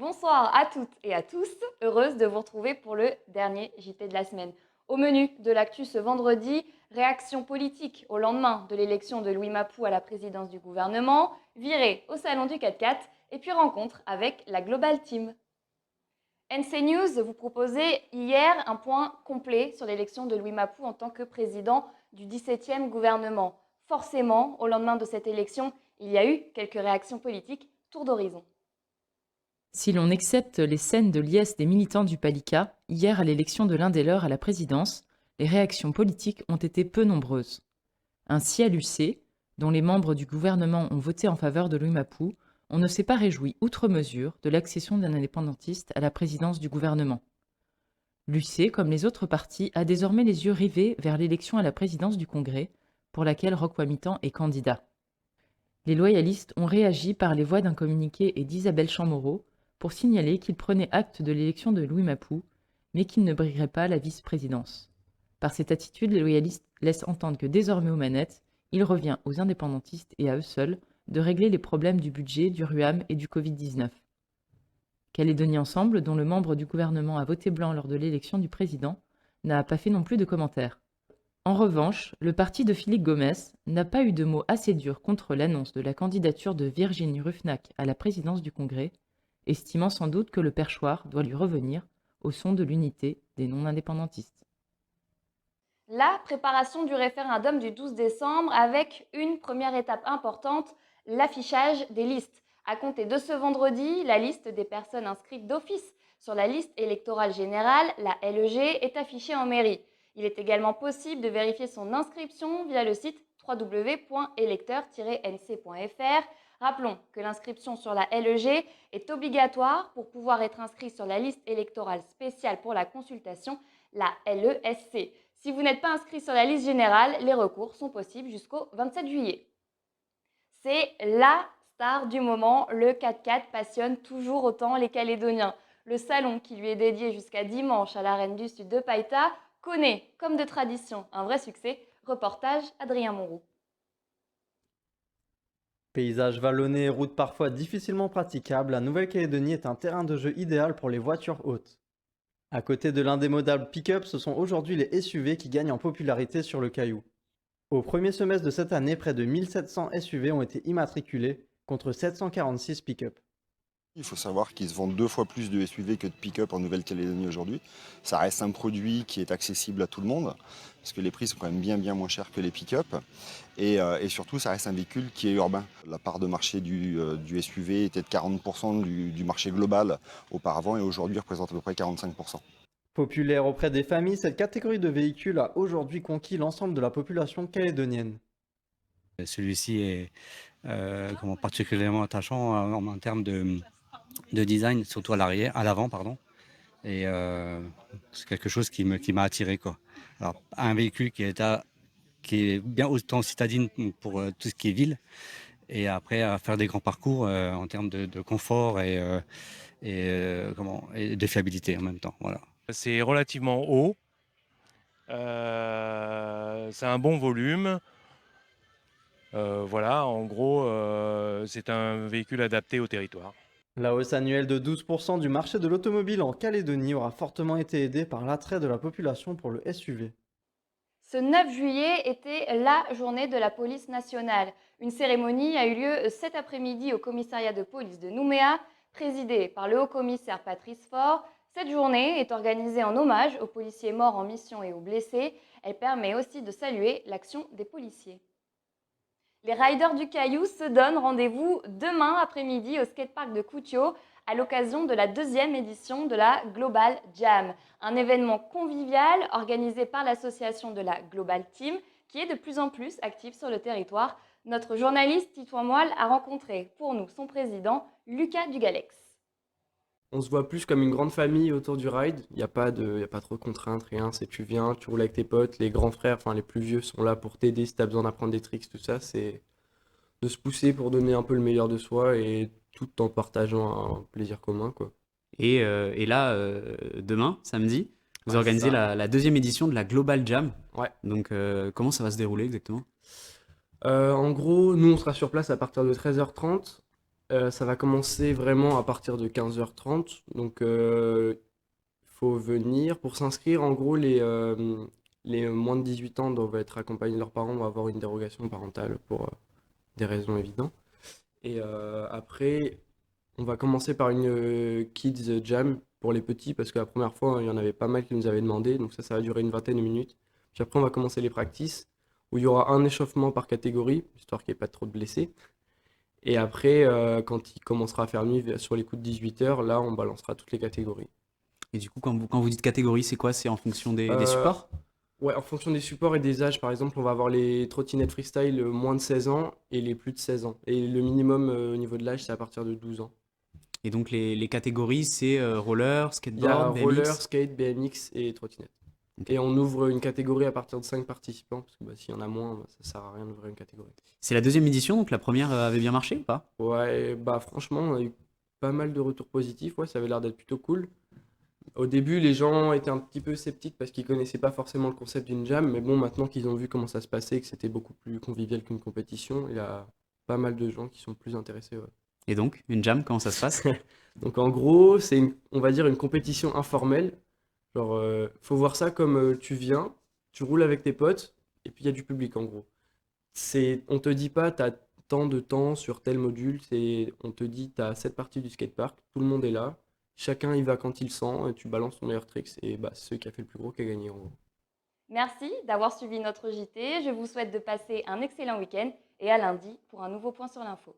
Bonsoir à toutes et à tous, heureuse de vous retrouver pour le dernier JT de la semaine. Au menu de l'actu ce vendredi, réaction politique au lendemain de l'élection de Louis Mapou à la présidence du gouvernement, virée au salon du 4x4 et puis rencontre avec la Global Team. NC News vous proposait hier un point complet sur l'élection de Louis Mapou en tant que président du 17e gouvernement. Forcément, au lendemain de cette élection, il y a eu quelques réactions politiques tour d'horizon. Si l'on accepte les scènes de liesse des militants du Palika, hier à l'élection de l'un des leurs à la présidence, les réactions politiques ont été peu nombreuses. Ainsi, à l'UC, dont les membres du gouvernement ont voté en faveur de Louis Mapou, on ne s'est pas réjoui outre mesure de l'accession d'un indépendantiste à la présidence du gouvernement. L'UC, comme les autres partis, a désormais les yeux rivés vers l'élection à la présidence du Congrès, pour laquelle Roch Wamitan est candidat. Les loyalistes ont réagi par les voix d'un communiqué et d'Isabelle Chamorro pour signaler qu'ils prenaient acte de l'élection de Louis Mapou, mais qu'ils ne brigueraient pas la vice-présidence. Par cette attitude, les loyalistes laissent entendre que désormais aux manettes, il revient aux indépendantistes et à eux seuls de régler les problèmes du budget, du RUAM et du Covid-19. Calédonie Ensemble, dont le membre du gouvernement a voté blanc lors de l'élection du président, n'a pas fait non plus de commentaires. En revanche, le parti de Philippe Gomes n'a pas eu de mots assez durs contre l'annonce de la candidature de Virginie Ruffnac à la présidence du Congrès, estimant sans doute que le perchoir doit lui revenir au son de l'unité des non-indépendantistes. La préparation du référendum du 12 décembre avec une première étape importante, l'affichage des listes. À compter de ce vendredi, la liste des personnes inscrites d'office sur la liste électorale générale, la LEG, est affichée en mairie. Il est également possible de vérifier son inscription via le site www.électeur-nc.fr. Rappelons que l'inscription sur la LEG est obligatoire pour pouvoir être inscrit sur la liste électorale spéciale pour la consultation, la LESC. Si vous n'êtes pas inscrit sur la liste générale, les recours sont possibles jusqu'au 27 juillet. C'est la star du moment, le 4x4 passionne toujours autant les Calédoniens. Le salon qui lui est dédié jusqu'à dimanche à l'Arène du Sud de Païta connaît, comme de tradition, un vrai succès. Reportage Adrien Monroux. Paysages vallonnés et routes parfois difficilement praticables, la Nouvelle-Calédonie est un terrain de jeu idéal pour les voitures hautes. À côté de l'indémodable pick-up, ce sont aujourd'hui les SUV qui gagnent en popularité sur le Caillou. Au premier semestre de cette année, près de 1700 SUV ont été immatriculés, contre 746 pick-up. Il faut savoir qu'ils se vendent 2 fois plus de SUV que de pick-up en Nouvelle-Calédonie aujourd'hui. Ça reste un produit qui est accessible à tout le monde, parce que les prix sont quand même bien moins chers que les pick-up. Et surtout, ça reste un véhicule qui est urbain. La part de marché du SUV était de 40% du marché global auparavant, et aujourd'hui représente à peu près 45%. Populaire auprès des familles, cette catégorie de véhicules a aujourd'hui conquis l'ensemble de la population calédonienne. Celui-ci est particulièrement attachant en termes de design, surtout à l'avant, pardon. Et c'est quelque chose qui m'a attiré, quoi. Alors, un véhicule qui est bien autant citadine pour tout ce qui est ville, et après à faire des grands parcours en termes de confort et de fiabilité en même temps. Voilà. C'est relativement haut, c'est un bon volume. Voilà, en gros, c'est un véhicule adapté au territoire. La hausse annuelle de 12% du marché de l'automobile en Calédonie aura fortement été aidée par l'attrait de la population pour le SUV. Ce 9 juillet était la journée de la police nationale. Une cérémonie a eu lieu cet après-midi au commissariat de police de Nouméa, présidée par le haut-commissaire Patrice Faure. Cette journée est organisée en hommage aux policiers morts en mission et aux blessés. Elle permet aussi de saluer l'action des policiers. Les Riders du Caillou se donnent rendez-vous demain après-midi au skatepark de Koutio à l'occasion de la 2e édition de la Global Jam, un événement convivial organisé par l'association de la Global Team qui est de plus en plus active sur le territoire. Notre journaliste Titouan Moelle a rencontré pour nous son président Lucas Dugalex. On se voit plus comme une grande famille autour du ride. Il y a pas trop de contraintes, rien. C'est tu viens, tu roules avec tes potes, les grands frères, enfin les plus vieux sont là pour t'aider si tu as besoin d'apprendre des tricks, tout ça. C'est de se pousser pour donner un peu le meilleur de soi et tout en partageant un plaisir commun, quoi. Et là, demain, samedi, vous Ouais, organisez c'est ça. la 2e édition de la Global Jam. Ouais. Donc, comment ça va se dérouler exactement? En gros, nous on sera sur place à partir de 13h30. Ça va commencer vraiment à partir de 15h30. Donc, il faut venir. Pour s'inscrire, en gros, les moins de 18 ans doivent être accompagnés de leurs parents, vont avoir une dérogation parentale pour des raisons évidentes. Et après, on va commencer par une Kids Jam pour les petits, parce que la première fois, il y en avait pas mal qui nous avaient demandé. Donc ça va durer une vingtaine de minutes. Puis après, on va commencer les practices, où il y aura un échauffement par catégorie, histoire qu'il n'y ait pas trop de blessés. Et après, quand il commencera à faire nuit sur les coups de 18h, là, on balancera toutes les catégories. Et du coup, quand vous dites catégorie, c'est quoi? C'est en fonction des Euh, supports? Ouais, en fonction des supports et des âges, par exemple, on va avoir les trottinettes freestyle moins de 16 ans et les plus de 16 ans. Et le minimum au niveau de l'âge, c'est à partir de 12 ans. Et donc les catégories, c'est roller, Il y a skateboard, roller, BMX. skate, BMX et trottinette. Ok. Et on ouvre une catégorie à partir de 5 participants, parce que bah, s'il y en a moins, bah, ça sert à rien d'ouvrir une catégorie. C'est la deuxième édition, donc la première avait bien marché ou pas? Ouais, bah franchement, on a eu pas mal de retours positifs, ouais, ça avait l'air d'être plutôt cool. Au début, les gens étaient un petit peu sceptiques parce qu'ils connaissaient pas forcément le concept d'une jam, mais bon, maintenant qu'ils ont vu comment ça se passait et que c'était beaucoup plus convivial qu'une compétition, il y a pas mal de gens qui sont plus intéressés, ouais. Et donc, une jam, comment ça se passe? Donc en gros, c'est on va dire une compétition informelle. Genre, faut voir ça comme tu viens, tu roules avec tes potes, et puis il y a du public en gros. On te dit pas t'as tant de temps sur tel module, on te dit t'as cette partie du skatepark, tout le monde est là, chacun y va quand il sent, et tu balances ton meilleur tricks, et bah c'est celui qui a fait le plus gros qui a gagné en gros. Merci d'avoir suivi notre JT. Je vous souhaite de passer un excellent week-end et à lundi pour un nouveau point sur l'info.